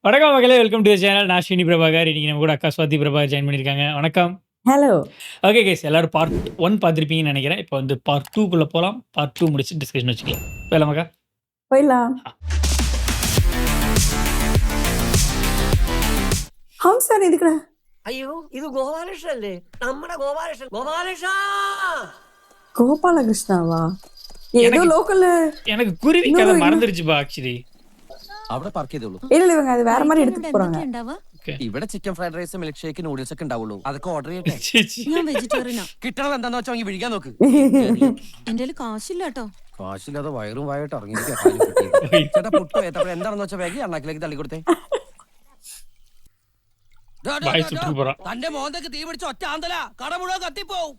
வணக்கம் மக்களே, welcome to the channel. நான் ஸ்ரீனி பிரபாகர். இன்னைக்கு நம்ம கூட அக்கா ஸ்வாதி பிரபாகர் ஜாயின் பண்ணியிருக்காங்க. வணக்கம். ஹலோ. ஓகே கைஸ், எல்லாரும் பார்ட் 1 பார்த்துருப்பீங்கன்னு நினைக்கிறேன். இப்போ வந்து பார்ட் 2க்குள்ள போலாம். பார்ட் 2 முடிச்சு டிஸ்கஷன் வச்சுக்கலாம். போயிடலாமாக்கா? போயிடலாம். ഹംസാണ് ഇരിക്കണേ. അയ്യോ ഇത് ഗോപാലകൃഷ്ണൻ അല്ലേ? നമ്മുടെ ഗോപാലകൃഷ്ണൻ ഗോപാലകൃഷ്ണാവാ? ഏതോ எனக்கு ലോക്കല്. எனக்கு குருவி கதை மறந்துருச்சுப்பா ஆக்சுவலி. അവിടെ പാർക്ക് ചെയ്തോളൂ. ഇല്ല ഇവங்க അത് വേറെ மாதிரி എടുത്തിട്ട് പോறாங்க. ஓகே. ഇവിടെ chicken fried rice milkshake noodles ഒക്കെ ഉണ്ടാവുള്ളൂ. അതൊക്കെ ഓർഡർ ചെയ്യട്ടെ. ഞാൻ വെജിറ്റേറിയനാ. കിട്ടണത് എന്താന്ന് വെച്ചാൽ വാങ്ങി വിഴിക്കാൻ നോക്ക്. എന്റെ കാശില്ല കേട്ടോ. കാശില്ലാതെ വയറും വായിട്ട് ഇറങ്ങിയിരിക്കുക. ചേട്ടാ പുട്ടോ ഏത്തപ്പഴം എന്താണെന്ന് വെച്ചാൽ വേഗം അണ്ണാക്കിലേക്ക് തള്ളി കൊടുത്തേ. பாய் சுட்டு போறான். തന്റെ മോന്തക്ക് തീ പിടിച്ച ഒറ്റ ആന്തല കട മുഴുവൻ കത്തിപ്പോവും.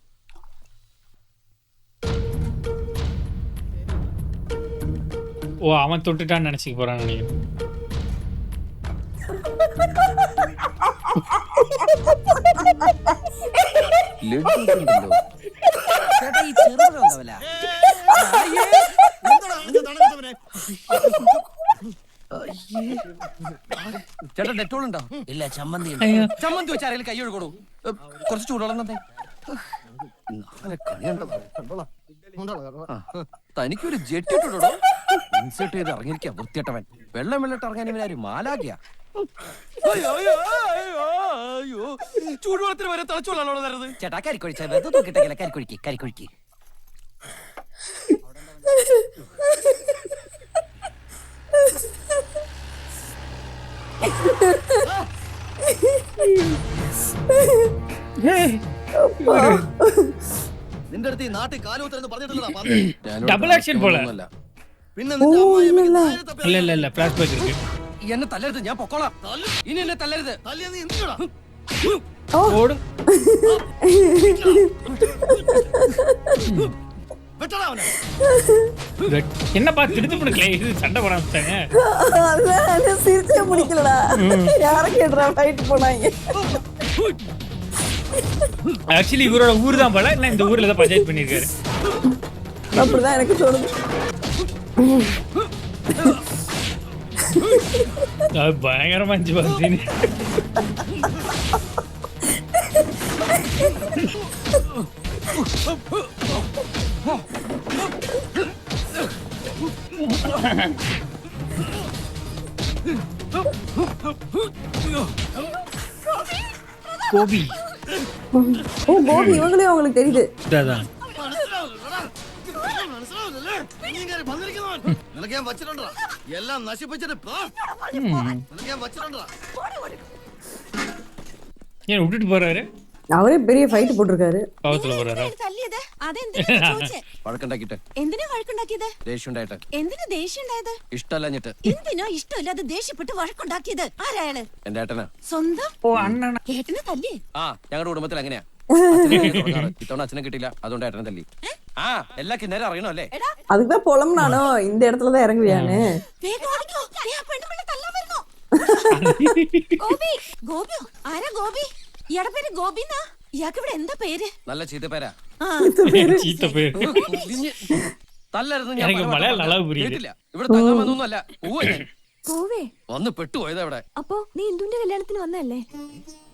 ஓ, அவன் தொட்டுட்டான்னு நினைச்சிக்க போறான் நினைக்கிறேன். ചേട്ടാ ഈ ചെറുപഴം ഉണ്ടാവില്ല. ചേട്ടാ ഡെറ്റോൾ ഉണ്ടോ? ഇല്ല, ചമ്മന്തി ചമ്മന്തി വെച്ച് ആരെങ്കിലും കൈ ഒഴുകണു. കുറച്ച് ചൂടുവെള്ളം തന്നെ. തനിക്കൊരു ജെറ്റ് ഇട്ടോ ഇൻസേർട്ട് ചെയ്ത് ഇറങ്ങിയിരിക്കാം വൃത്തിയട്ടവൻ. വെള്ളം ഇറങ്ങാൻ ഇവനാരും മാലാകിയ. ചൂടുവെള്ളത്തിന് വരെ തിളച്ചുകൊള്ളാണോ തരുന്നത്? ചേട്ടാ കരിക്കൊഴിച്ച വെറുതെ നോക്കിട്ടെങ്കില കരിക്കൊഴിക്ക്. നിന്റെ അടുത്ത് ഈ നാട്ടിൽ കാലുകുത്തരെന്ന് പറഞ്ഞിട്ടില്ല. டபுள் ஆக்ஷன் போல. പിന്നെ இல்ல ஃபிளாஷ்பேக் இருக்கு. എന്നെ തല്ലരുത്, ഞാൻ പൊക്കോളാം. ഇനി എന്നെ തല്ലരുത്. തല്ലിയത് നീ എന്തിനാടാ? ஓடு. വെട്ടടാ അവനെ. என்னப்பா திடுத்துப்புடுக்கல, இது சண்டை போட ஆரம்பிச்சாங்க. അല്ല സിരിച്ചേ പിടിക്കലടാ. யாரக்கேட்றா ஃபைட் போனாங்க. ஆக்சுவலி இவரோட ஊர் தான் போல, இல்ல இந்த ஊர்ல தான் பஞ்சாயத்து பண்ணிருக்காரு. அப்படிதான் எனக்கு தோணுது. அது பயங்கரமா இருந்துச்சு பாத்தீங்க. கோபி. ஓ கோபி, இவங்களே உங்களுக்கு தெரியுது. அதான். മനസ്സിലാവില്ലല്ലേ? നീ ഇങ്ങനെ വന്നിരിക്കുന്നവൻ. നിനക്ക് ഞാൻ വച്ചിട്ടുണ്ടാ എല്ലാം നശിപ്പിച്ചിട്ട് നിനക്ക് ഞാൻ വച്ചിട്ടുണ്ടാ. ஏன் விட்டுட்டு போறாரு? அவரே பெரிய ஃபைட் போட்டிருக்காரு. பாவத்துல போறாரா? തല്ലിയത് അതെന്തിനാ ചോദിച്ചേ? വഴക്കുണ്ടാക്കിട്ട് എന്തിനാ വഴക്കുണ്ടാക്കിയത്? ദേഷ്യം ഉണ്ടായിട്ട് എന്തിനാ ദേഷ്യം ഉണ്ടായത്? ഇഷ്ടമല്ലഞ്ഞിട്ട്. എന്തിനാ ഇഷ്ടമില്ലാതെ ദേഷ്യപ്പെട്ട് വഴക്കുണ്ടാക്കിയത്? ആരായാള്? എന്റെ ഏട്ടനാ. സ്വന്തം ஓ அண்ணனா. ഏട്ടനെ തല്ലി? ആ, ഞങ്ങളുടെ കുടുംബത്തിൽ അങ്ങനെയാ. ഇത്തവണ അച്ഛനെ കിട്ടില്ല, അതുകൊണ്ട് ഏട്ടനെ തല്ലി. ആ, എല്ലാ കിന്നേരം അറിയണോ അല്ലേ? அதுக்குதான் புலம்னானோ இந்த இடத்துல தான் ഇറങ്ങുകയാണ്. വേഗം ഓടിക്കോ. ദേ ആ പെണ്ണുപിള്ള തല്ലാൻ വരുന്നു. ഗോപി. ഗോപിയോ? ആരാ ഗോപി? ഇയാടെ പേര് ഗോപിന്നാ? ഇയാൾക്ക് ഇവിടെ എന്താ പേര്? നല്ല ചീത്ത പേരാ. ആ, சீத்த பேரு. തല്ലരുത്. എനിക്ക് മലയാളം நல்லா புரியுது. കേട്ടില്ല. ഇവിടെ തല്ലാൻ വന്നൊന്നുമല്ല. ഞാൻ പോവേ. വന്ന് പെട്ടുപോയത് അവിടെ. അപ്പോ നീ ഇന്ദുന്റെ കല്യാണത്തിന് വന്നല്ലേ?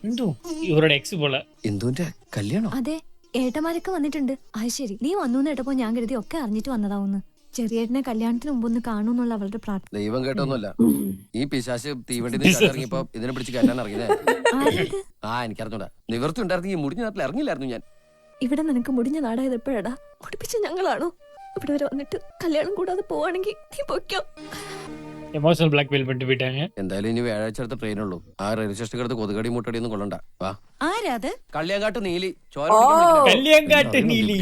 இந்து இவரோட எக்ஸ் போல. ഇന്ദുവിന്റെ കല്യാണം? അതെ, ഏട്ടന്മാരൊക്കെ വന്നിട്ടുണ്ട്. അത് ശരി, നീ വന്നു കേട്ടപ്പോ ഞാൻ കരുതി ഒക്കെ അറിഞ്ഞിട്ട് വന്നതാവുന്ന്. ചെറിയേട്ടനെ കല്യാണത്തിന് മുമ്പ് ഒന്ന് കാണൂന്നുള്ള അവളുടെ പ്രാർത്ഥന. ദൈവം കേട്ടൊന്നുമല്ല. ഈ പിശാശ് തീവണ്ടി ഇറങ്ങിയപ്പോ ഇതിനെ പിടിച്ച് കയറ്റാൻ ഇറങ്ങിയേ. ആ, എനിക്കറിഞ്ഞൂടാ. നിവർത്തി ഉണ്ടായിരുന്നെങ്കിൽ മുടിഞ്ഞ നാട്ടിൽ ഇറങ്ങില്ലായിരുന്നു ഞാൻ. ഇവിടെ നിനക്ക് മുടിഞ്ഞ നാടായത് എപ്പോഴാടാ? ഒടിപ്പിച്ച ഞങ്ങളാണോ? ഇവിടെ വരെ വന്നിട്ട് കല്യാണം കൂടാതെ പോവാണെങ്കിൽ നീ പൊയ്ക്കോ. எமோஷனல் பிளாக்மெயில் பண்ணிட்டு போயிட்டாங்க. എന്തായാലും ഇനി വ്യാഴാഴ്ച അടുത്ത ട്രെയിനുള്ളൂ. ആ റെയിൽവേ സ്റ്റേഷനിൽ കിടത്ത് കൊതുകടി മുട്ടടി ഒന്നും കൊള്ളണ്ട. വാ. ആരാ അത്? കള്ളിയാങ്കാട്ട് നീലി. ചോര கல்யாங்காட்டு நீலி.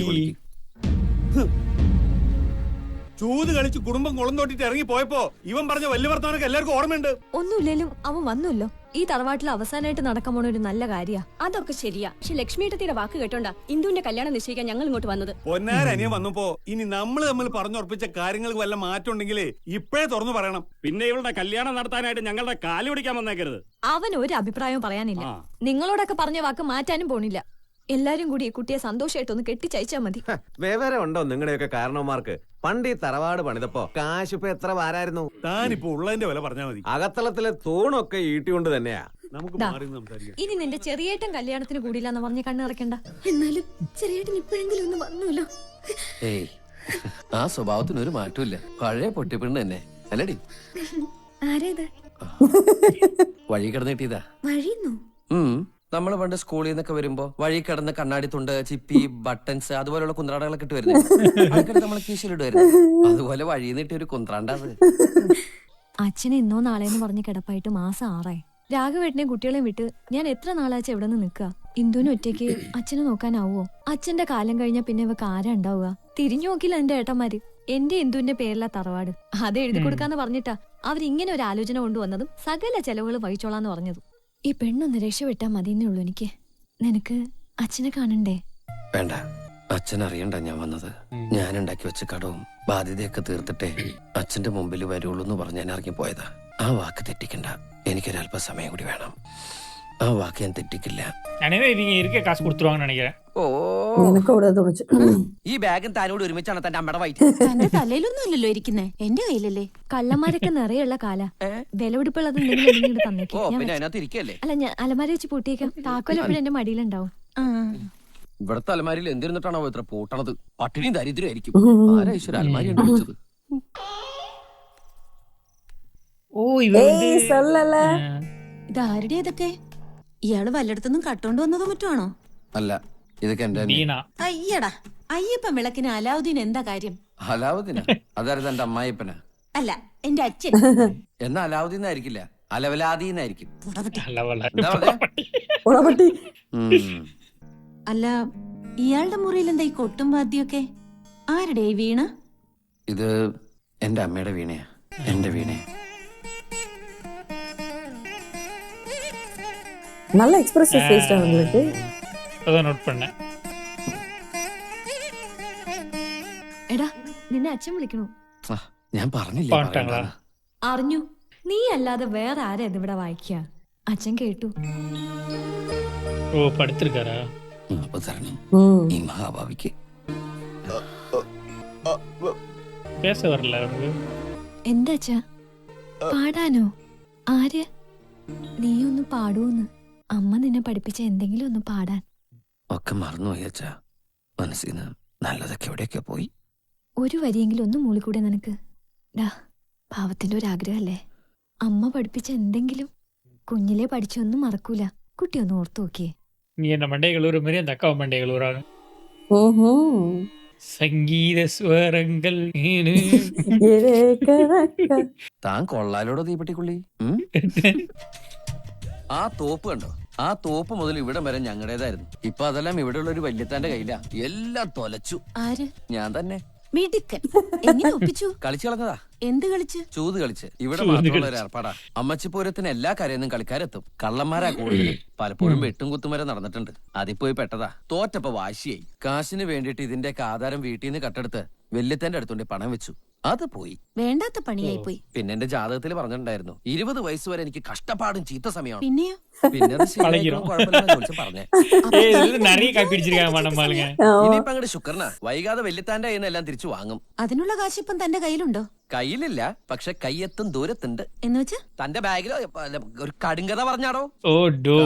ചൂത് കളിച്ച് കുടുംബം കുളം തോട്ടിട്ട് ഇറങ്ങി പോയപ്പോ ഇവൻ പറഞ്ഞ വലിയ വർത്തമാനൊക്കെ എല്ലാവർക്കും ഓർമ്മയുണ്ട്. ഒന്നുമില്ലേലും അവൻ വന്നല്ലോ. ഈ തറവാട്ടിൽ അവസാനമായിട്ട് നടക്കാൻ പോണ ഒരു നല്ല കാര്യ. അതൊക്കെ ശരിയാ. പക്ഷെ ലക്ഷ്മിയുടെ വാക്ക് കേട്ടോണ്ടാ ഇന്ദുവിന്റെ കല്യാണം നിശ്ചയിക്കാൻ ഞങ്ങൾ ഇങ്ങോട്ട് വന്നത്. പൊന്നാരനിയൻ വന്നപ്പോ ഇനി നമ്മൾ തമ്മിൽ പറഞ്ഞുറപ്പിച്ച കാര്യങ്ങൾക്ക് വല്ല മാറ്റം ഉണ്ടെങ്കിലേ ഇപ്പോഴേ തുറന്നു പറയണം. പിന്നെ ഇവളുടെ കല്യാണം നടത്താനായിട്ട് ഞങ്ങളുടെ കാല് പിടിക്കാൻ വന്നേക്കരുത്. അവൻ ഒരു അഭിപ്രായവും പറയാനില്ല. നിങ്ങളോടൊക്കെ പറഞ്ഞ വാക്ക് മാറ്റാനും പോണില്ല. എല്ലാരും കൂടി ഈ കുട്ടിയെ സന്തോഷമായിട്ടൊന്ന് കെട്ടിച്ചയച്ചാ മതി. വിവരം ഉണ്ടോ നിങ്ങളുടെയൊക്കെ കാരണവന്മാർക്ക്? പണ്ട് ഈ തറവാട് പണിതപ്പോ കാശിപ്പോ എത്ര വാരായിരുന്നു? താനിപ്പോ ഉള്ളതിന്റെ വില പറഞ്ഞാ മതി. അകത്തളത്തിലെ തൂണൊക്കെ ഈട്ടികൊണ്ട് തന്നെയാ. നമുക്ക് ദാ, മാറി സംസാരിക്കാം. ഇനി നിന്റെ ചെറിയേട്ടൻ കല്യാണത്തിന് കൂടിയില്ലാന്ന് പറഞ്ഞ് കണ്ണു നിറയ്ക്കണ്ട. എന്നാലും ചെറിയേട്ടൻ ഇപ്പോഴെങ്കിലും ഒന്ന് വന്നൂല്ലോ. ഏയ് ആ സ്വഭാവത്തിന് ഒരു മാറ്റമില്ല. പഴയ പൊട്ടിപ്പെണ്ണ് തന്നെ അല്ലടി. ആരേത്? വഴി കിടന്ന് കിട്ടിയതാ. വഴിന്നോ? നമ്മള് പണ്ട് സ്കൂളിൽ നിന്നൊക്കെ വരുമ്പോ വഴി കിടന്ന് കണ്ണാടി തുണ്ട്, ചിപ്പി, ബട്ടൺസ് അതുപോലെയുള്ള കുന്ത്രാടകളൊക്കെ ഇട്ട് വരുന്നത് നമ്മളെ കീശയിലിടുവായിരുന്നു. അതുപോലെ വഴി നീട്ടി ഒരു കുന്ത്രാണ്ടത്. അച്ഛന് ഇന്നോ നാളെന്ന് പറഞ്ഞ് കിടപ്പായിട്ട് മാസം 6 ആയി. രാഘവേട്ടനെയും കുട്ടികളെയും വിട്ട് ഞാൻ എത്ര നാളാച്ച എവിടെ നിന്ന് നിൽക്കുക? ഇന്ദുവിന് ഒറ്റയ്ക്ക് അച്ഛനെ നോക്കാനാവോ? അച്ഛന്റെ കാലം കഴിഞ്ഞാ പിന്നെ ഇവക്ക് ആരാ ഉണ്ടാവുക? തിരിഞ്ഞു നോക്കില്ല എന്റെ ഏട്ടന്മാര്. എന്റെ ഇന്ദുവിന്റെ പേരിലാ തറവാട്. അത് എഴുതി കൊടുക്കാന്ന് പറഞ്ഞിട്ടാ അവരിങ്ങനെ ഒരു ആലോചന കൊണ്ടുവന്നതും സകല ചെലവുകൾ വഹിച്ചോളാന്ന് പറഞ്ഞതും. ഈ പെണ്ണൊന്ന് രക്ഷപ്പെട്ടാ മതിയെന്നേ ഉള്ളൂ എനിക്ക്. നിനക്ക് അച്ഛനെ കാണണ്ടേ? വേണ്ട, അച്ഛൻ അറിയണ്ട ഞാൻ വന്നത്. ഞാൻ ഉണ്ടാക്കി വെച്ച കടവും ബാധ്യതയൊക്കെ തീർത്തിട്ടേ അച്ഛന്റെ മുമ്പിൽ വരുള്ളൂ എന്ന് പറഞ്ഞ് ഞാൻ ഇറങ്ങിപ്പോയതാ. ആ വാക്ക് തെറ്റിക്കണ്ട. എനിക്കൊരല്പ സമയം കൂടി വേണം. ആ വാക്ക് ഞാൻ തെറ്റിക്കില്ല. ഇവங்க இருக்க காசு கொடுத்துருவாங்கன்னு நினைக்கிறேன். ഓ, எனக்கு അവിടെ തോന്നിച്ചു. ഈ ബാഗും താനോട് ഒരുമിച്ചാണ് തന്റെ അമ്മയുടെ വയറ്റ്. തന്റെ തലയിലൊന്നും അല്ലല്ലോ ഇരിക്കുന്നേ, എന്റെ കയ്യിലല്ലേ. കള്ളന്മാരൊക്കെ നിറയുള്ള കാല. വിലപിടിപ്പുള്ളത് തന്നേക്കും. ഓ, പിന്നെ അതിനകത്ത് ഇരിക്കല്ലേ. അല്ല, ഞാൻ അലമാര വെച്ച് പൂട്ടിയേക്കാം. താക്കോൽ എപ്പോഴും എന്റെ മടിയിലുണ്ടാവും. ഇവിടുത്തെ അലമാരിയിൽ എന്തിരുന്നിട്ടാണോ ഇത്ര പൂട്ടണത്? പട്ടിണിയും ദരിദ്രമായിരിക്കും. ആരാ ഈശ്വര അലമാരി ഉണ്ടാക്കിച്ചത്? ഓ, ഇവ ഏയ് சொல்லல. ഇതാരുടെ ഇതൊക്കെ? ഇയാള് വല്ലയിടത്തുനിന്നും കട്ടോണ്ട് വന്നതോ മറ്റുമാണോ? അല്ല, ഇതൊക്കെ എന്റെ വീണ. അയ്യടാ, അയ്യപ്പൻ വിളക്കിന് അലാവുദ്ദീൻ എന്താ കാര്യം? അലാവുദ്ദീന? അതായത് എന്റെ അമ്മായിപ്പന. അല്ല, എന്റെ അച്ഛൻ. എന്നാ അലാവുദ്ദീൻ ആയിരിക്കില്ല, അലവലാദീന്നായിരിക്കും. അല്ല, ഉളപട്ടി. അല്ല, ഇയാളുടെ മുറിയിൽ എന്താ ഈ കൊട്ടും വാദ്യമൊക്കെ? ആരുടെ ഈ വീണ? ഇത് എന്റെ അമ്മയുടെ വീണയാ. എന്റെ വീണയാ. நல்ல எக்ஸ்பிரசிவ் ஃபேஸ் உங்களுக்கு. അതാ നോട്ട് பண்ணேன். എടാ, നിന്നെ അച്ഛൻ വിളിക്കണു. ആ, ഞാൻ പറഞ്ഞില്ലേ പാട്ടാങ്ങളാ? പറയണ്ടാന്ന്. അറിഞ്ഞു. നീ അല്ലാതെ വേറെ ആരാ ഇതിവിടെ വായിക്കുക? അച്ഛൻ കേട്ടു. ഓ, പടുത്തിருக்காரா? അപ്പൊ തരണം ഈ മഹാഭാവിക്ക്. பேச வரல அவருக்கு. എന്താ അച്ഛാ? പാടാനോ? ആര്? നീ ഒന്ന് പാടൂന്ന്. അമ്മ നിന്നെ പഠിപ്പിച്ച എന്തെങ്കിലും ഒന്ന് പാടാൻ. ഒക്കെ മറന്നുപോയി അച്ഛാ. മനസ്സിന്ന് നല്ലതൊക്കെ എവിടെയൊക്കെ പോയി. ഒരു വരിയെങ്കിലും ഒന്ന് മൂളിക്കൂടെ നിനക്ക്? ഡാ, പാവത്തിന്റെ ഒരു ആഗ്രഹല്ലേ. അമ്മ പഠിപ്പിച്ച എന്തെങ്കിലും കുഞ്ഞിലെ പഠിച്ചൊന്നും മറക്കൂല. കുട്ടി ഒന്ന് ഓർത്തു നോക്കിയേ. நீ என்ன மண்டை கழுவுற மாதிரி அந்த அக்காவை மண்டை கழுவுறாங்க. ம்ஹும். സംഗീത സ്വരങ്ങൾ താൻ കൊള്ളാലോടോ തീപ്പെട്ടിക്കുള്ളി. ആ തോപ്പ് കണ്ടോ? ആ തോപ്പ് മുതൽ ഇവിടെ വരെ ഞങ്ങളുടേതായിരുന്നു. ഇപ്പൊ അതെല്ലാം ഇവിടെയുള്ള ഒരു വല്യത്താന്റെ കയ്യിലാ. എല്ലാം തൊലച്ചു. ആര്? ഞാൻ തന്നെ. മിടുക്കൻ. എങ്ങനെ ഒപ്പിച്ചു? കളിച്ചു കളഞ്ഞതാ. എന്ത് കളിച്ച്? ചൂത് കളിച്ച്. ഇവിടെ മാത്രമുള്ള ഒരു ഏർപ്പാടാ. അമ്മച്ചിപ്പൂരത്തിന് എല്ലാ കരയെന്നും കളിക്കാരെത്തും. കള്ളന്മാരാ കൂടുതൽ. പലപ്പോഴും വെട്ടും കുത്തും വരെ നടന്നിട്ടുണ്ട്. അതിപ്പോയി പെട്ടതാ. തോറ്റപ്പോ വാശിയായി. കാശിന് വേണ്ടിയിട്ട് ഇതിന്റെയൊക്കെ ആധാരം വീട്ടിൽ നിന്ന് കട്ടെടുത്ത് വല്യത്തന്റെ അടുത്തുകൊണ്ട് പണം വെച്ചു. അത് പോയി. വേണ്ടാത്ത പണിയായി പോയി. പിന്നെ എന്റെ ജാതകത്തിൽ പറഞ്ഞിട്ടുണ്ടായിരുന്നു 20 വയസ്സ് വരെ എനിക്ക് കഷ്ടപ്പാടും ചീത്ത സമയമാണ്. പിന്നെയോ? പിന്നെ അത് ശരിയായിക്കോളും, കുഴപ്പമില്ലെന്ന് ചോദിച്ചു പറഞ്ഞേ. நிறைய காப்பிடிச்சிருக்காங்க நம்மளுங்க. ഇനിയിപ്പോ അങ്ങോട്ട് ശുക്രനാ. വൈകാതെ വല്യത്താന്റെ കയ്യിൽ നിന്ന് എല്ലാം തിരിച്ചു വാങ്ങും. അതിനുള്ള കാശ് ഇപ്പം തന്റെ കയ്യിലുണ്ടോ? കയ്യിലില്ല, പക്ഷെ കയ്യെത്തും ദൂരത്തുണ്ട്. എന്ന് വെച്ചാ? തന്റെ ബാഗിലോ ഒരു കടുങ്കഥ പറഞ്ഞാടോ. ഓ, ഡോ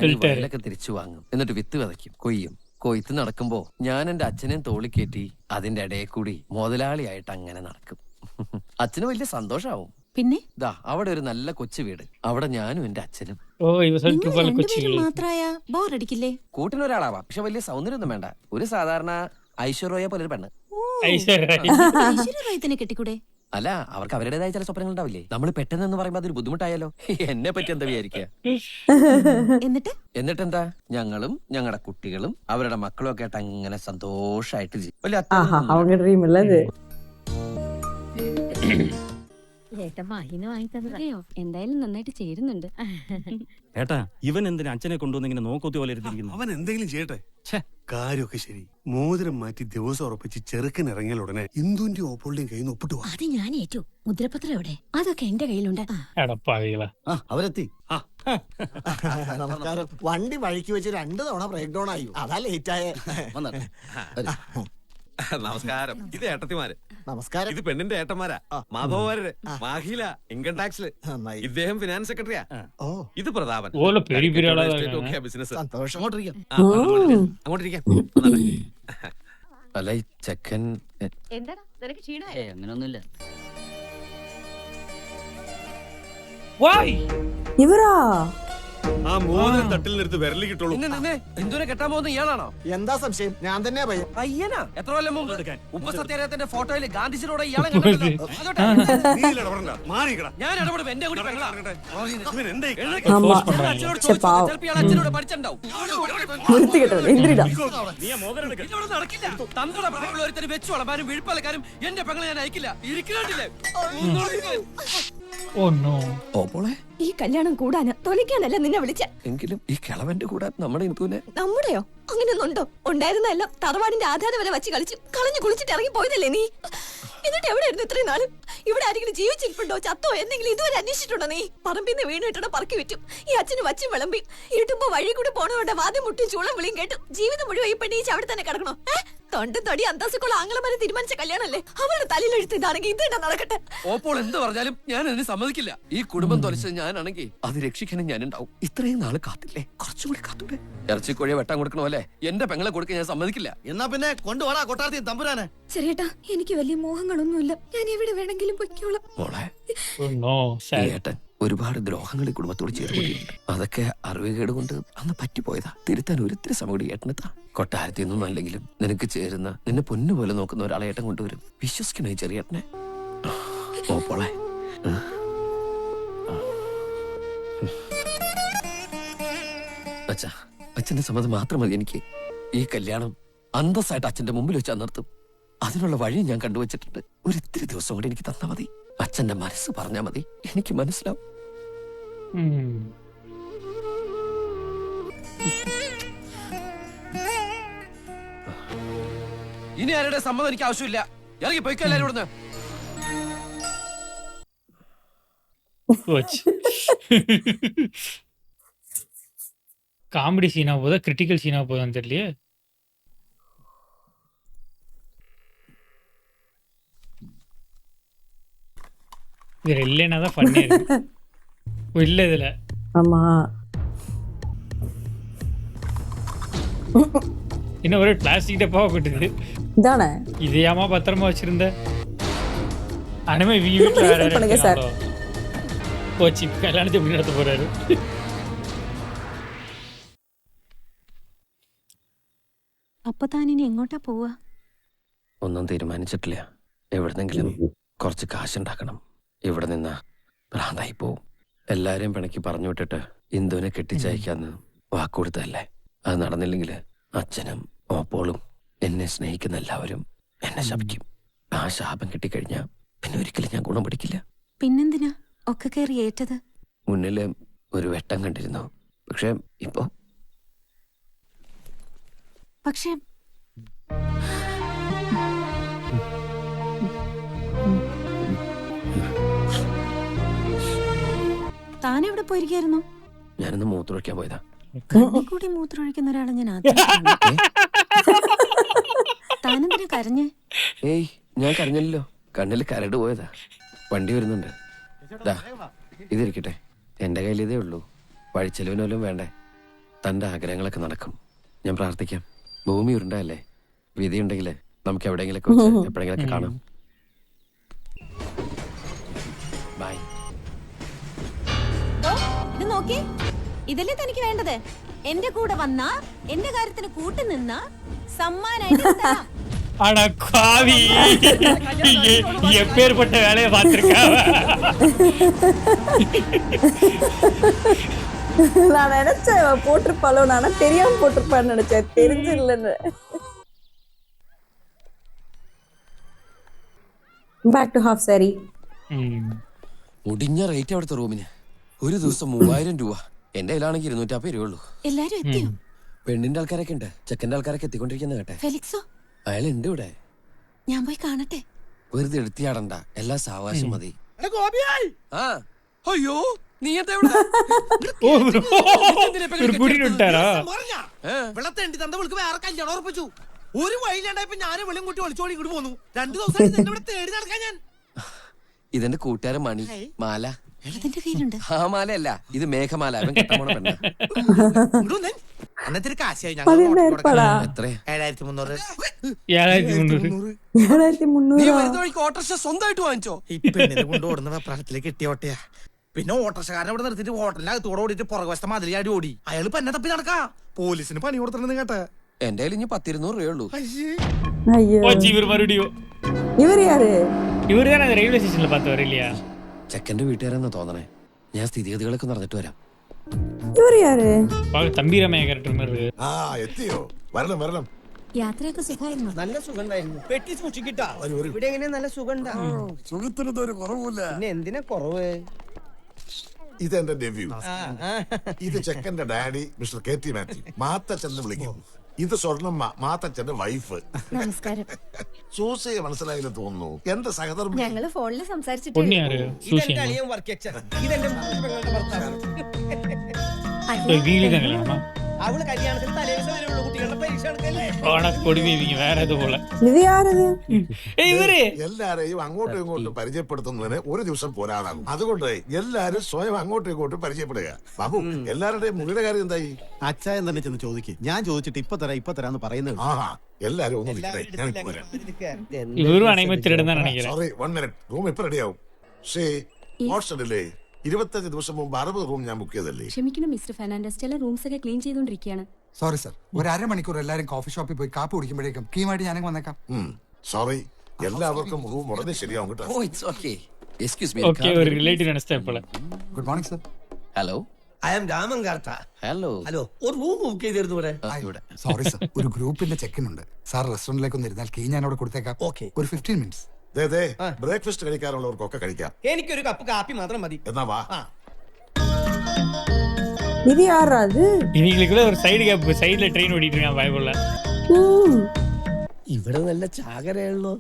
ഫിൽറ്റർ. വയലൊക്കെ തിരിച്ചു വാങ്ങും. എന്നിട്ട് വിത്ത് വിതയ്ക്കും, കൊയ്യും. കൊയ്ത്ത് നടക്കുമ്പോ ഞാൻ എന്റെ അച്ഛനെയും തോളിക്കേറ്റി അതിന്റെ ഇടയിൽ കൂടി മുതലാളിയായിട്ട് അങ്ങനെ നടക്കും. അച്ഛന് വലിയ സന്തോഷാവും. പിന്നെ ദാ അവിടെ ഒരു നല്ല കൊച്ചു വീട്. അവിടെ ഞാനും എന്റെ അച്ഛനും. ഓ, ഇവ നിങ്ങൾ சொல்லிட்டு போல രണ്ടുപേരും കൊച്ചികൾ. മാത്രായ ബോറടിക്കില്ലേ? കൂട്ടിനൊരാളാവാം, പക്ഷെ വലിയ സൗന്ദര്യമൊന്നും വേണ്ട. ഒരു സാധാരണ ഐശ്വര്യ പോലെ ഒരു പെണ്ണ്. ഐശ്വര്യറായത്തിനെ കെട്ടിക്കൂടെ? അല്ല, അവർക്ക് അവരുടേതായ ചില സ്വപ്നങ്ങൾ ഉണ്ടാവില്ലേ? നമ്മൾ പെട്ടെന്ന് പറയുമ്പോ അതൊരു ബുദ്ധിമുട്ടായാലോ. എന്നെ പറ്റി എന്താ വിചാരിക്കുക? എന്നിട്ടെന്താ, ഞങ്ങളും ഞങ്ങളുടെ കുട്ടികളും അവരുടെ മക്കളും ഒക്കെ ആയിട്ട് അങ്ങനെ സന്തോഷായിട്ട് அவங்க ட்ரீம் இல்ல இது. എന്തായാലും നന്നായിട്ട് ചേരുന്നുണ്ട്. ഏട്ടാ, ഇവൻ എന്തിനാ അച്ഛനെ കൊണ്ടുവന്ന് ഇങ്ങനെ നോക്കൊത്തി പോലെ ഇരുത്തിയിരിക്കുന്നു? അവൻ എന്തെങ്കിലും ചെയ്യട്ടെ. കാര്യമൊക്കെ ശരി. മോതിരം മാറ്റി ദിവസം ഉറപ്പിച്ച് ചെറുക്കൻ ഇറങ്ങിയാൽ ഉടനെ ഇന്ദുവിന്റെ ഓപ്പോളിന്റെയും കയ്യിൽ നിന്ന് ഒപ്പിട്ട് വാ. അത് ഞാൻ ഏറ്റു. മുദ്രപത്രം എവിടെ? അതൊക്കെ എന്റെ കയ്യിലുണ്ട്. അടപ്പാവികളാ. അവരെത്തി. നമസ്കാരം. വണ്ടി വഴിക്ക് വെച്ച് 2 തവണ ബ്രേക്ക് ഡൗൺ ആയി. അതാ ലേറ്റ് ആയ. നമസ്കാരം. ഇത് ഏട്ടത്തിമാര്. നമസ്കാരം. ഇത് പെണ്ണിന്റെ ഏട്ടന്മാരാ. മാധവമാര്, മാഹില ഇൻകം ടാക്സില്. നന്നായി. ഇദ്ദേഹം ഫിനാൻസ് സെക്രട്ടറിയാ. ഓ ഇത് പ്രതാപൻ. ഓല പെരി പെരി ആളാ ബിസിനസ്. സന്തോഷം. അങ്ങോട്ടിരിക്കാം. അങ്ങോട്ടിരിക്കാം. അല്ല ഈ ചെക്കൻ എന്താടാ നിനക്ക് ക്ഷീണായോ? അങ്ങനൊന്നുമില്ല. വായ് ഇവരാ ആ മോതിരം തട്ടിൽ നിന്നെടുത്ത് വിരലി കിട്ടുള്ളൂ. എന്തിനെ കെട്ടാൻ പോകുന്ന ഇയാളാണോ? എന്താ സംശയം? ഞാൻ തന്നെയാ പയ്യൻ. പയ്യനാ? എത്ര കൊല്ലം മുമ്പ് ഉപ്പ് സത്യാഗ്രഹത്തിന്റെ ഫോട്ടോയിൽ ഗാന്ധിജിയോടെ ഇയാളെ നീ ഇടപെടണ്ട, മാറിക്കടാ. ഞാൻ ഇടപെടും. എന്റെ കൂടി പെങ്ങളാ. ഇവൻ എന്താ ഈ ஆமா അച്ഛനോട് ச்சே, பாவம். ചിലപ്പോൾ ഇയാൾ അച്ഛനോട് പഠിച്ചിട്ടുണ്ടാവും. നിർത്തി കേട്ടോ എന്തിനാ നീ ആ മോതിരം എടുക്ക. ഇതവിടെ നടക്കില്ല. തന്തയുടെ പെങ്ങളുള്ള ഒരുത്തന് വെച്ച് വളമാനും വിഴുപ്പലക്കാരും എന്റെ പെങ്ങളെ ഞാൻ അയക്കില്ല. ഇരിക്കണ്ടില്ലേ? Oh no. ഓപ്പോളെ ഈ കല്യാണം കൂടാന് തൊലിക്കാനല്ല നിന്നെ വിളിച്ച. എങ്കിലും ഈ കിളവന്റെ കൂടെ നമ്മുടെ ഇന്ദുവിനെ നമ്മുടെയോ? അങ്ങനെയൊന്നുണ്ടോ? ഉണ്ടായിരുന്നല്ലോ തറവാടിന്റെ ആധാരം വരെ വെച്ച് കളിച്ചു കളഞ്ഞു കുളിച്ചിട്ട് ഇറങ്ങി പോയതല്ലേ നീ? എന്നിട്ട് എവിടെയായിരുന്നു ഇത്രയും നാളും? ഇവിടെ ആരെങ്കിലും ജീവിച്ചിരിപ്പുണ്ടോ ചത്തോ എന്തെങ്കിലും ഇതുവരെ അന്വേഷിച്ചിട്ടുണ്ടോ നീ? പറമ്പിന്ന് വീണിട്ടണ പറക്കി വിറ്റും ഈ അച്ഛന് വച്ചും വിളമ്പി ഇരുട്ടുമ്പോ വഴി കൂടി പോണവരുടെ വാദ്യം മുട്ടും ചൂളം വിളിയും കേട്ടു ജീവിതം മുഴുവൻ ഈ പെണ്ണീച്ച് അവിടെ തന്നെ കിടക്കണോ? തൊണ്ടും തൊടി അന്തസ്സുക്കുള്ള ആംഗ്ലമാരെ തീരുമാനിച്ച കല്യാണല്ലേ? അവരുടെ തലയിലെഴുത്ത് ഇതാണെങ്കിൽ ഇത് തന്നെ നടക്കട്ടെ. ഓപ്പോൾ എന്ത് പറഞ്ഞാലും ഞാൻ അതിന് സമ്മതിക്കില്ല. ഈ കുടുംബം തൊലച്ചത് ഞാനാണെങ്കിൽ അത് രക്ഷിക്കാനും ഞാനുണ്ടാവും. ഇത്രയും നാള് കാത്തില്ലേ, കുറച്ചുകൂടി കാത്തൂടെ? ഇറച്ചിക്കോഴിയെ വെട്ടാൻ കൊടുക്കണോ അല്ലേ? എന്റെ പെങ്ങളെ കൊടുക്കാൻ ഞാൻ സമ്മതിക്കില്ല. എന്നാ പിന്നെ കൊണ്ടുപോടാ കൊട്ടാരത്തി തമ്പുരാനെ. ചെറിയേട്ടാ എനിക്ക് വലിയ മോഹങ്ങളൊന്നുമില്ല. ഞാൻ എവിടെ വേണമെങ്കിലും പൊയ്ക്കോളാം. മോളെ, ഓ നോ. ഈ ഏട്ടൻ ഒരുപാട് ദ്രോഹങ്ങൾ ഈ കുടുംബത്തോട് ചെയ്തുകൊണ്ടിട്ടുണ്ട്. അതൊക്കെ അറിവുകേട് കൊണ്ട് അന്ന് പറ്റിപ്പോയതാ. തിരുത്താൻ ഒരിത്തിരി സമയം കൂടി ഏട്ടനെത്താ. കൊട്ടാരത്തിൽ നിന്നും അല്ലെങ്കിലും നിനക്ക് ചേരുന്ന നിന്നെ പൊന്നുപോലെ നോക്കുന്ന ഒരാളെ ഏട്ടൻ കൊണ്ടുവരും. വിശ്വസിക്കണേ ചെറിയേട്ടനെ. ഓപ്പോളെ അച്ഛാ, അച്ഛന്റെ സമ്മതം മാത്രം മതി എനിക്ക്. ഈ കല്യാണം അന്തസ്സായിട്ട് അച്ഛന്റെ മുമ്പിൽ വെച്ചാൽ നിർത്തും. അതിനുള്ള വഴി ഞാൻ കണ്ടുവച്ചിട്ടുണ്ട്. ഒരിത്തിരി ദിവസം കൂടി എനിക്ക് തന്നാ മതി. അച്ഛന്റെ മനസ്സ് പറഞ്ഞാ മതി, എനിക്ക് മനസ്സിലാവും. ഇനി ആരുടെ സമ്മതം എനിക്ക് ആവശ്യമില്ല. ഇറങ്ങി പോയിക്കോ എല്ലാരും ഇവിടുന്ന്. காமெடி சீனா போதா கிரிட்டிக்கல் சீனா போதான்னு தெரியலையே. வேற இல்லைன்னா தான் ஃபன்னே இருக்கு. ஓ இல்லை இதுல. ஆமா என்ன ஒரே பிளாஸ்டிக் டப்பாவை கொட்டுது. இதானே இதையாமா பத்திரமா வச்சிருந்த? அனுமே வீட்டுல வேற பண்ணுங்க சார். கோச்சி கல்யாணத்தை எப்படி நடத்த போறாரு? അപ്പൊ താനിനി എങ്ങോട്ടാ പോവാ? ഒന്നും തീരുമാനിച്ചിട്ടില്ല. എവിടെന്നെങ്കിലും കുറച്ച് കാശുണ്ടാക്കണം. ഇവിടെ നിന്നാ ഭ്രാന്തായി പോവും. എല്ലാരെയും പിണക്കി പറഞ്ഞു വിട്ടിട്ട് ഇന്ദുവിനെ കെട്ടിച്ചയക്കാന്ന് വാക്കുകൊടുത്തതല്ലേ. അത് നടന്നില്ലെങ്കിൽ അച്ഛനും ഓപ്പോളും എന്നെ സ്നേഹിക്കുന്ന എല്ലാവരും എന്നെ ശപിക്കും. ആ ശാപം കിട്ടിക്കഴിഞ്ഞാ പിന്നെ ഒരിക്കലും ഞാൻ ഗുണം പിടിക്കില്ല. പിന്നെന്തിനാ ഒക്കെ കയറി ഏറ്റത്? മുന്നില് ഒരു വെട്ടം കണ്ടിരുന്നു. പക്ഷെ ഇപ്പൊ പക്ഷേ താനെവിടെ പോയിരിക്കായിരുന്നു? ഞാനിന്ന് മൂത്രമൊഴിക്കാൻ പോയതാ. കണ്ണിൽ കൂടി മൂത്രമൊഴിക്കുന്ന ഒരാളെ ഞാൻ ആദ്യം താനെന്തിനാ കരഞ്ഞേ? ഏയ്, ഞാൻ കരഞ്ഞല്ലോ. കണ്ണിൽ കരട് പോയതാ. വണ്ടി വരുന്നുണ്ട്. ഇതിരിക്കട്ടെ, എന്റെ കയ്യിൽ ഇതേ ഉള്ളൂ. വഴിച്ചെലവിനോലും വേണ്ടേ. തന്റെ ആഗ്രഹങ്ങളൊക്കെ നടക്കും. ഞാൻ പ്രാർത്ഥിക്കാം. ഭൂമി ഉരുണ്ടല്ലേ, വിധിയുണ്ടെങ്കിൽ നമുക്ക് എവിടെയെങ്കിലൊക്കെ വെച്ച് എപ്പോഴെങ്കിലൊക്കെ കാണാം. ബൈ. ഇത് നോക്കി, ഇതല്ലേ തനിക്ക് വേണ്ടത്? എന്റെ കൂടെ വന്നാ എന്റെ കാര്യത്തിന് കൂട്ടി നിന്നാ സമ്മാനായിട്ട് തരാം. அட காவி, எப்பேற்பட்ட வேலையை பார்த்திருக்கா? நான் நினைச்சேன் போட்டிருப்பாளோ, நானா தெரியாம போட்டிருப்பான்னு நினைச்சேன். தெரிஞ்சு இல்லைன்னு. Back to half sari. മുടിഞ്ഞ റേറ്റ് അവിടുത്തെ റൂമിന് ഒരു ദിവസം 3000 രൂപ. എന്റെ കയ്യിലാണെങ്കിൽ 250 രൂപ ഉള്ളൂ. എല്ലാരും എത്തിയോ? പെണ്ണിന്റെ ആൾക്കാരൊക്കെ ഉണ്ട്. ചെക്കന്റെ ആൾക്കാരൊക്കെ എത്തിക്കൊണ്ടിരിക്കുന്ന കേട്ടെ. ഫെലിക്സോ? അയാൾ ഉണ്ട് ഇവിടെ. ഞാൻ പോയി കാണട്ടെ. വെറുതെ എടുത്തിയാടണ്ട, എല്ലാ സാവകാശം മതി. ഗോപിയായി ആ, അയ്യോ നീ എന്താ ഇവിടെ? ഓ ഒരു കുടിയിട്ട് വിട്ടാരോ? വെള്ളത്തേണ്ടി തന്റെ വിളിക്ക് വേറെ കല്യാണം ഉറപ്പിച്ചു. ഒരു വഴിയില്ലാണ്ടായപ്പോ ഞാനും വെള്ളം കൂട്ടി ഒളിച്ചോടി ഇങ്ങോട്ട് പോന്നു. 2 ദിവസം ഇവിടെ തേടി നടക്കാൻ ഞാൻ. ഇതെന്റെ കൂട്ടുകാരൻ മണി. മാല. ഇതിന്റെ കയ്യിലുണ്ട്. ആ മാലയല്ല, ഇത് മേഘമാല. അവൻ കെട്ടാൻ പെണ്ണ. അന്നത്തെ കാശായി പതിനേർപ്പടാ. എത്രയാ? 7300. 7300. 7300. നീ വരുന്ന വഴിക്ക് ഓട്ടോറിക്ഷ സ്വന്തമായിട്ട് വാങ്ങിച്ചോ? ഈ പെണ്ണിനെ കൊണ്ടുപോടുന്ന വെപ്രാളത്തിലേക്ക് കിട്ടിയ ഓട്ടയാ. പിന്നെ ഓട്ടോറിക്ഷക്കാരനെ ഇവിടെ നിർത്തിട്ട് ഹോട്ടലിനകത്തോടെ ഓടിയിട്ട് പുറകുവശത്തെ മതിലി അടി ഓടി. അയാൾ പന്നെ തപ്പി നടക്കാ. പോലീസിന് പണി കൊടുത്തിട്ടുണ്ടെന്ന് കേട്ടെ. എന്റെ കയ്യിൽ ഇനി 10-200 രൂപയുള്ളൂ. ஐயோ ஓ இவர் மறுபடியும் இவர் யாரு? இவர் தானே அந்த ரயில்வே ஸ்டேஷன்ல பார்த்தவர் இல்லையா? ചെക്കന്റെ വീട്ടുകാരെന്നാ തോന്നണേ. ഞാൻ സ്ഥിതിഗതികളൊക്കെ നടന്നിട്ട് വരാം. இவர் யாரு? തമ്പീരമ്മയ ക്യാരക്ടർ மாதிரி இருக்கு. എത്തിയോ? വരണം വരണം. യാത്രയൊക്കെ സുഖമായിരുന്നു. നല്ല സുഖണ്ടായിരുന്നു. പെട്ടി സൂക്ഷിക്കിട്ടാ. ഇവിടെ എങ്ങനെ നല്ല സുഖണ്ടാ? സുഖത്തിനൊന്നും ഒരു കുറവില്ല. പിന്നെ എന്തിനാ കുറവ്? ഇതെന്റെ ഡെബ്യൂ. ഇത് ചെക്കന്റെ ഡാഡി മിസ്റ്റർ KT മാത്യു. മാത്തച്ഛനെ വിളിക്കും. ഇത് സ്വർണ്ണമ്മ, മാത്തച്ഛന്റെ വൈഫ്. നമസ്കാരം. സൂസയെ മനസ്സിലായില്ലെന്ന് തോന്നുന്നു. എന്റെ സഹധർമ്മി. ഞങ്ങള് ഫോണിൽ സംസാരിച്ചിട്ട് பொண்ணியாரு சூசி ഇതെന്റെ അളിയൻ വർക്ക് അച്ഛൻ. ഇതെന്റെ പെങ്ങളുടെ ഭർത്താവ്. வீடு தான் கல்யாணமா? അവള് കല്യാണത്തിന് തലേദിവസം വരെയുള്ള കുട്ടികളുടെ പരീക്ഷ നടക്കല്ലേ? ஆனா கொடி வீவிங்க வேற எது போல. இது யாரு? இவரு എല്ലാരെയും അങ്ങോട്ടും ഇങ്ങോട്ടും പരിചയപ്പെടുത്തുന്നതിന് ഒരു ദിവസം പോരാതാകും. അതുകൊണ്ട് എല്ലാരും സ്വയം അങ്ങോട്ടും ഇങ്ങോട്ടും പരിചയപ്പെടുക. ബാബു, എല്ലാവരുടെയും മുറിയുടെ കാര്യം എന്തായി? അച്ചായൻ തന്നെ ചെന്ന് ചോദിക്കും. ഞാൻ ചോദിച്ചിട്ട് ഇപ്പൊ തരാന്ന് പറയുന്നത്. ആഹാ, എല്ലാരും ഒന്ന് നിൽക്കട്ടെ. ഞാൻ ഇപ്പൊ വരാം. இவரும் அனைமத்திரிடம் தான் நினைக்கிறேன். Sorry, 1 minute. റൂം ഇപ്പൊ റെഡിയാവും. ഹോസ്റ്റലിലെ 25 ദിവസം മുമ്പ് 60 റൂം ഞാൻ ബുക്ക് ചെയ്തല്ലേ? ക്ഷമിക്കണം മിസ്റ്റർ ഫെർണാണ്ടസ്, ചില റൂംസ് ഒക്കെ ക്ലീൻ ചെയ്തോണ്ടിരിക്കുകയാണ്. സോറി സർ, ഒരു അരമണിക്കൂർ എല്ലാരും കോഫി ഷോപ്പിൽ പോയി കാപ്പി കുടിക്കുമ്പോഴേക്കും കീമായിട്ട് ഞാനങ്ങ് വന്നേക്കാം. സോറി, എല്ലാവർക്കും റൂം ഉടനെ ശരിയാവും കേട്ടോ. Oh it's okay. Excuse me. Okay ஒரு ரிலேட்டிவ் நினைச்சேன் போல. Good morning sir. Hello. I am Raman Kartha. Hello. Hello, ഒരു റൂം ബുക്ക് ചെയ്തിരുന്നു ഇവിടെ. ഇവിടെ. സോറി സർ, ഒരു ഗ്രൂപ്പിന്റെ ചെക്കിൻ ഉണ്ട്. സാർ റെസ്റ്റോറന്റിലേക്ക് ഒന്ന് ഇരുന്നാൽ കീ ഞാൻ അവിടെ കൊടുത്തേക്കാം. ഓക്കെ. ഒരു 15 മിനിറ്റ്സ്. ബ്രേക്ക്ഫാസ്റ്റ് കഴിക്കാറുള്ളവർക്കൊക്കെ കഴിക്കാം. എനിക്കൊരു കപ്പ് കാപ്പി മാത്രം മതി. എന്നാ വാ. இது யாரா அது? இவங்களுக்குள்ள ஒரு சைடு கேப், சைடுல ட்ரெயின் ஓடிட்டு இருக்கான் பயபுள்ள. ഇവിടെ നല്ല ചാകരയുള്ളൂ.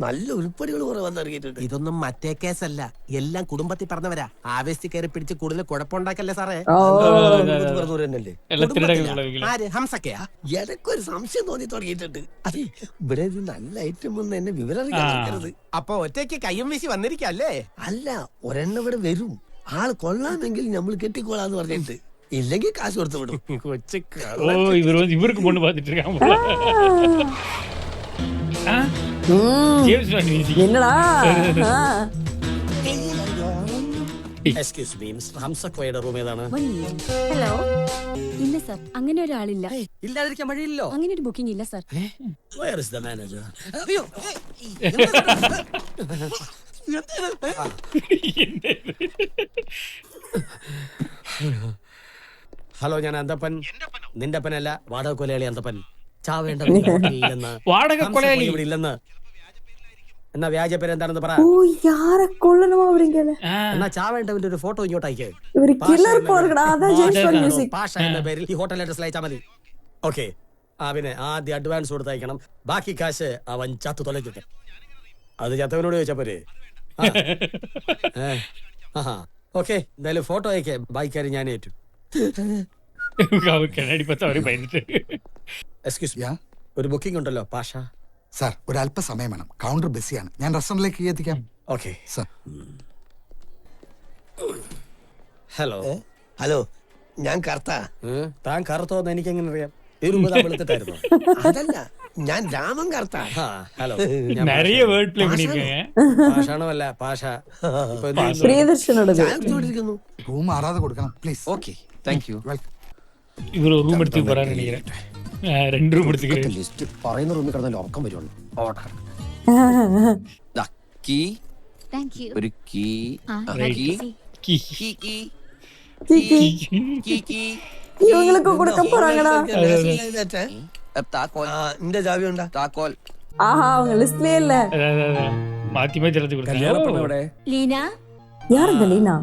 നല്ല ഉരുപ്പടികൾ കുറെ വന്നിറങ്ങിയിട്ടുണ്ട്. ഇതൊന്നും മറ്റേ കേസല്ല, എല്ലാം കുടുംബത്തിൽ പറഞ്ഞവരാ. ആവേശത്തിൽ കയറി പിടിച്ച് കൂടുതൽ കുഴപ്പമുണ്ടാക്കല്ലേ സാറേ? ആര്? ഹംസക്കയാ? എനക്കൊരു സംശയം തോന്നി തുടങ്ങിയിട്ടുണ്ട്. അതെ, ഇവിടെ ഒരു നല്ല ഐറ്റം ഒന്നും എന്നെ വിവരം അറിയിക്കരുത്. അപ്പൊ ഒറ്റയ്ക്ക് കയ്യും വീശി വന്നിരിക്കല്ലേ? അല്ല, ഒരെണ്ണം ഇവിടെ വരും. ആള് കൊള്ളാമെങ്കിൽ നമ്മൾ കെട്ടിക്കോളാന്ന് പറഞ്ഞിട്ട്, ഇല്ലെങ്കിൽ കാശ് കൊടുത്തു വിടും. ஓ இவர் வந்து இவருக்கு பொண்ணு பார்த்துட்டு இருக்கான் போல. James bond music. என்னடா? എക്സ്ക്യൂസ് മീ, മിസ്റ്റർ ഹംസക്കോയുടെ റൂം ഏതാണ്? ഹലോ. ഇല്ല സർ, അങ്ങനെ ഒരാളില്ല. ഇല്ലാതിരിക്കാൻ വഴിയില്ലോ. അങ്ങനെ ഒരു ബുക്കിംഗ് ഇല്ല sir. Where is the manager? അയ്യോ. ഹലോ, ഞാൻ അന്തപ്പൻ. നിന്റെ അപ്പനല്ല, വാടക കൊലയാളി അന്തപ്പൻ. ചാവേണ്ട വാടക കൊലയാളി ഇവിടെ ഇല്ലെന്ന്. എന്നാ വ്യാജ പേര് എന്താണെന്ന് പറ. ஓ, யார கொல்லணுமா அப்படிங்கல? എന്നാ ചാവേണ്ടവന്റെ ഒരു ഫോട്ടോ ഇങ്ങോട്ട് അയക്കേ. இவர் கில்லர் போறடா. அதான் ஜேம்ஸ் பாண்ட் மியூசிக். പാഷ എന്ന പേരിൽ ഈ ഹോട്ടൽ അഡ്രസ് അയച്ചാൽ മതി. ഓക്കെ. പിന്നെ ആദ്യം അഡ്വാൻസ് കൊടുത്തയക്കണം. ബാക്കി കാശ് അവൻ ചത്തു തൊലയ്ക്കട്ടെ. അത് ചത്തവനോട് ചോദിച്ചാ പോരെ? ഓക്കെ, എന്തായാലും ഫോട്ടോ അയക്കേ. ബാക്കിക്കാര് ഞാൻ ഏറ്റു. அவர் கண்ணாடி பார்த்தா அவரே பயந்துட்டு. എക്സ്ക്യൂസ് മീ, ഒരു ബുക്കിംഗ് ഉണ്ടല്ലോ പാഷ. സാർ, ഒരു അല്പസമയം വേണം. കൗണ്ടർ ബിസിയാണ്. ഞാൻ റെസ്റ്റോറന്റിലേക്ക് എത്തിക്കാം. Okay sir. ഹലോ. ഹലോ, ഞാൻ കർത്ത. താൻ കറുത്തോന്ന് എനിക്ക് എങ്ങനെ അറിയാം? വെളുത്തിട്ടായിരുന്നു. അതല്ല, ഞാൻ രാമൻ കർത്ത. ഹലോ. நிறைய வேர்ட் ப்ளே பண்ணிருக்காங்க. പാഷാണമല്ല, പാഷ. പ്രിയദർശനോട് റൂം ആറാതെ കൊടുക്കണം പ്ലീസ്. Okay, thank you. இவர் ஒரு ரூம் எடுத்து போறான்னு நினைக்கிறேன். 2 റൂം എടുത്തിട്ട് ലിസ്റ്റ് പറയുന്ന റൂമിൽ കിടന്നാലും ഉറക്കം വരുവാണ്. ഓർഡർ. കീ. Thank you. ഒരു key. Key key key key key. இவங்களுக்கு கொடுக்க போறாங்கடா. താക്കോൽ. നിന്റെ ചാവി ഉണ്ടാ? താക്കോൽ. ஆஹா, அவங்க லிஸ்ட்லயே இல்ல. மாத்தி மாத்தி எழுதி கொடுத்தாங்க. ലീന. யார் இந்த லீனா?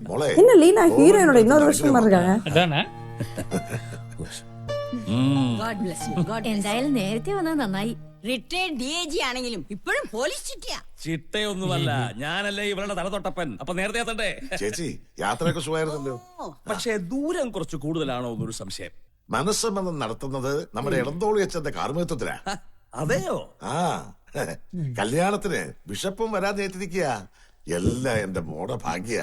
മോളെ, என்ன லீனா ஹீரோயினோட இன்னொரு வருஷம் மாதிரி இருக்காங்க. அதானே? God bless you. ഗോഡ്. എന്തായാലും നേരത്തെ വന്നത് നന്നായി. റിട്ടയർഡ് DIG ആണെങ്കിലും ഇപ്പോഴും പോലീസ് ചുറ്റിയാ. ചിട്ടയൊന്നുമല്ല, ഞാനല്ലേ ഇവളുടെ തലതൊട്ടപ്പൻ. അപ്പൊ നേരത്തെ എത്തണ്ടേ? ചേച്ചി യാത്രയൊക്കെ സുഖമായിരുന്നല്ലോ. പക്ഷേ ദൂരം കുറച്ച് കൂടുതലാണോ എന്നൊരു സംശയം. മനസ്സമ്മതം നടത്തുന്നത് നമ്മുടെ ഇടന്തോളി അച്ഛന്റെ കാർമ്മികത്വത്തിലാ. അതെയോ? ആ കല്യാണത്തിന് ബിഷപ്പും വരാൻ നേറ്റിരിക്കുക. എല്ലാം എന്റെ മോടെ ഭാഗ്യ.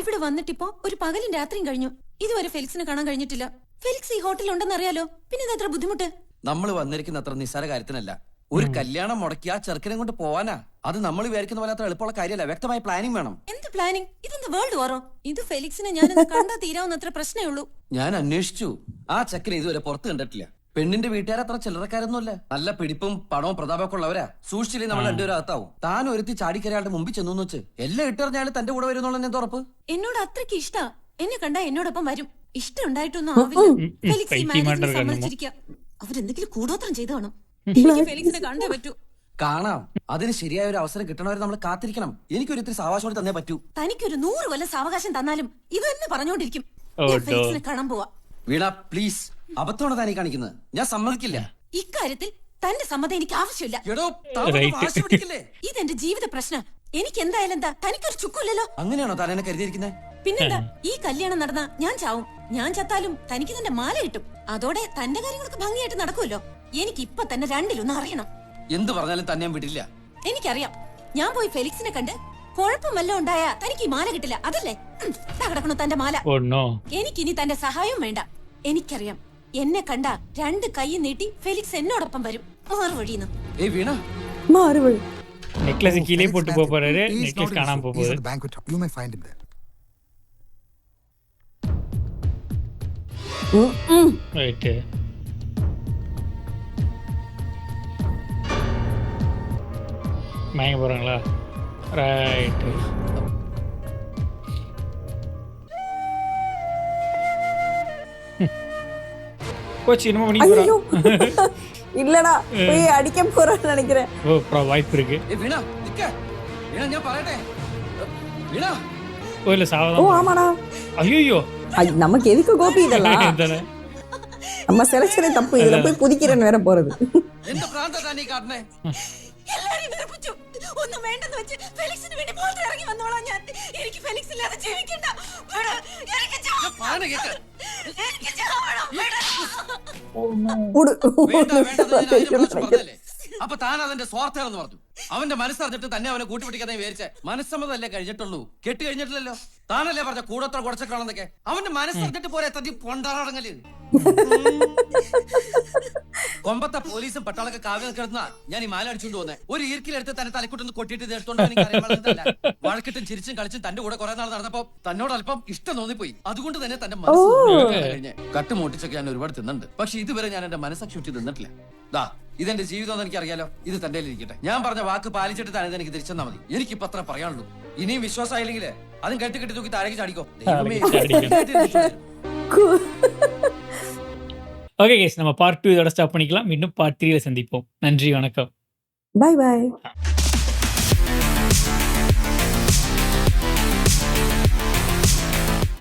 ഇവിടെ വന്നിട്ടിപ്പോ ഒരു പകലും രാത്രിയും കഴിഞ്ഞു. ഇതുവരെ ഫെലിക്സിനെ കാണാൻ കഴിഞ്ഞിട്ടില്ല. ഫെലിക്സ് ഈ ഹോട്ടലിൽ ഉണ്ടെന്ന് അറിയാലോ, പിന്നെ ഇത് എത്ര ബുദ്ധിമുട്ട്. നമ്മൾ വന്നിരിക്കുന്ന അത്ര നിസ്സാര കാര്യത്തിനല്ല. ഒരു കല്യാണം മുടക്കി ആ ചെറുക്കനെ കൊണ്ട് പോവാനാ. അത് നമ്മൾ വിചാരിക്കുന്ന പോലെ അത്ര എളുപ്പമുള്ള കാര്യമല്ല. വ്യക്തമായ പ്ലാനിങ് വേണം. എന്ത് പ്ലാനിങ്? ഇതെന്ത് വേൾഡ് വാറോ? ഇത് ഫെലിക്സിനെ ഞാനൊന്ന് കണ്ടാ തീരാവുന്നത്ര പ്രശ്നമേ ഉള്ളൂ. ഞാൻ അന്വേഷിച്ചു. ആ ചെക്കനെ ഇതുവരെ പുറത്ത് കണ്ടിട്ടില്ല. പെണ്ണിന്റെ വീട്ടുകാർ അത്ര ചില്ലറക്കാരൊന്നുമല്ല. നല്ല പിടിപ്പും പണവും പ്രതാപമൊക്കെ ഉള്ളവരാ. സൂക്ഷിച്ചില്ലേ നമ്മൾ രണ്ടുപേരും അകത്താവും. താൻ ഒരുത്തി ചാടിക്കരയാളുടെ മുമ്പിൽ ചെന്നു വെച്ച് എല്ലാം ഇട്ടറിഞ്ഞാലും തന്റെ കൂടെ വരുന്നുള്ള എന്താ ഉറപ്പ്? എന്നോട് അത്രയ്ക്ക് ഇഷ്ടാ. എന്നെ കണ്ടാ എന്നോടൊപ്പം വരും. ഇഷ്ടം ഉണ്ടായിട്ടൊന്നും ആവില്ല. ഫെലിക്സ് ഈ മാരേജിന് സമ്മതിച്ചിരിക്കുക. അവരെന്തെങ്കിലും കൂടോത്രം ചെയ്തു കാണും. എനിക്ക് ഫെലിക്സിനെ കണ്ടേ പറ്റൂ. കാണാം. അതിന് ശരിയായ ഒരു അവസരം കിട്ടണവരെ നമ്മൾ കാത്തിരിക്കണം. എനിക്കൊരു ഇത്തിരി സാവകാശം തന്നേ പറ്റൂ. തനിക്കൊരു 100 കൊല്ലം സാവകാശം തന്നാലും ഇത് തന്നെ പറഞ്ഞോണ്ടിരിക്കും. ഞാൻ ഫെലിക്സിനെ കാണാൻ പോവാ. വീണ പ്ലീസ്, അബദ്ധമാണ് താനീ കാണിക്കുന്നത്. ഞാൻ സമ്മതിക്കില്ല. ഇക്കാര്യത്തിൽ തന്റെ സമ്മതം എനിക്ക് ആവശ്യമില്ല. എടോ, താൻ വാശി പിടിക്കില്ലേ? ഇതെന്റെ ജീവിത പ്രശ്നം. എനിക്ക് എന്തായാലും എന്താ, തനിക്കൊരു ചുക്കില്ലല്ലോ. അങ്ങനെയാണോ താൻ എന്നെ കരുതിയിരിക്കുന്നത്? പിന്നെന്താ, ഈ കല്യാണം നടന്നാ ഞാൻ ചാവും. ഞാൻ ചത്താലും തനിക്ക് തന്റെ മാല കിട്ടും. അതോടെ തന്റെ കാര്യങ്ങളൊക്കെ ഭംഗിയായിട്ട് നടക്കുമല്ലോ. എനിക്ക് ഇപ്പൊ തന്നെ രണ്ടിലൊന്നും അറിയണം. എന്ത് പറഞ്ഞാലും തന്നെ ഞാൻ വിടില്ല. എനിക്കറിയാം. ഞാൻ പോയി ഫെലിക്സിനെ കണ്ട് കുഴപ്പമല്ല ഉണ്ടായ തനിക്ക് ഈ മാല കിട്ടില്ല. അതല്ലേ കിടക്കണോ തന്റെ മാല? എനിക്കിനി തന്റെ സഹായവും വേണ്ട. എനിക്കറിയാം, എന്നെ കണ്ട 2 കൈ നീട്ടി ഫെലിക്സ് എന്നോടൊപ്പം വരും. മാറുവഴിന്ന്. മാറുവഴി. நெக்லஸ் கீழே போட்டு போறாரு. நெக்லஸ் காணாம போகுது. You may find him there. Right. மயங்க போறாங்களா? ரைட். கோச் என்னமோ பண்ணி போறா. இல்லடா, போய் அடிக்க போறான்னு நினைக்கிறேன். ஓ, வாய்ப்பு இருக்கு. വീണ നിക്ക. വീണ ഞാൻ പറയട്ടെ. വീണ. ஓ இல்ல சாவதான். ஓ ஆமாடா. ஐயோ. நமக்கு எதுக்கு கோபி இதெல்லாம்? நம்ம செலக்ஷனே தப்பு. இதுல போய் குதிக்கிறேன்னு வேற போறது. എന്ത് പ്രാന്താ താൻ ഈ കാട്ടണേ? എല്ലാരും വെറുപ്പിച്ചു. ഒന്നും വേണ്ടെന്ന് വെച്ച് ഫെലിക്സിന് വേണ്ടി മാത്രം ഇറങ്ങി വന്നോളാം ഞാൻ. എനിക്ക് ഫെലിക്സ് ഇല്ലാതെ ജീവിക്കണ്ട. എനിക്ക് ചാവണം. അപ്പൊ താൻ അതിന്റെ സ്വാർത്ഥമാണെന്ന് പറഞ്ഞു. അവന്റെ മനസ്സറിഞ്ഞിട്ട് തന്നെ അവനെ കൂട്ടിപ്പിടിക്കാതെ വിചാരിച്ചേ. മനസ്സമ്മതല്ലേ കഴിഞ്ഞിട്ടുള്ളൂ, കെട്ട് കഴിഞ്ഞിട്ടില്ലല്ലോ. താനല്ലേ പറഞ്ഞ കൂടത്ര കുടച്ചക്കളാണെന്നൊക്കെ. അവന്റെ മനസ്സറിഞ്ഞിട്ട് പോരെ തട്ടി പൊണ്ടാറടങ്ങല്. കൊമ്പത്തെ പോലീസും പട്ടാളൊക്കെ കാവ്യ നിൽക്കുന്ന ഞാൻ ഈ മാല അടിച്ചുകൊണ്ട് പോന്നെ. ഒരു ഈർക്കിലെടുത്ത് തന്നെ തലക്കൂട്ടൊന്ന് കൊട്ടിയിട്ട് എടുത്തോണ്ട് വഴക്കിട്ടും ചിരിച്ചും കളിച്ചും തന്റെ കൂടെ കുറെ നാൾ നടന്നപ്പോ തന്നോട് അല്പം ഇഷ്ടം തോന്നിപ്പോയി. അതുകൊണ്ട് തന്നെ തന്റെ മനസ്സ് കട്ടുമോട്ടിച്ചൊക്കെ ഞാൻ ഒരുപാട് തിന്നുണ്ട്. പക്ഷെ ഇതുവരെ ഞാൻ എന്റെ മനസ്സാക്ഷി ചുറ്റി തിന്നിട്ടില്ല. ദാ ഇതെന്റെ ജീവിതം എന്ന് എനിക്കറിയാലോ. ഇത് തന്റെ ഇരിക്കട്ടെ. ഞാൻ പറഞ്ഞ വാക്ക് പാലിച്ചിട്ട് തന്നെ എനിക്ക് തിരിച്ചെന്നാ മതി. എനിക്കിപ്പോ അത്ര പറയാനുള്ളൂ. ഇനിയും വിശ്വാസമായില്ലെങ്കിൽ അതും കെട്ടി തൂക്കി താഴേക്ക് ചാടിക്കോ. ஓகே கேஸ், நம்ம பார்ட் 2 இதோட ஸ்டாப் பண்ணிக்கலாம். மீண்டும் பார்ட் 3ல சந்திப்போம். நன்றி, வணக்கம். Bye by.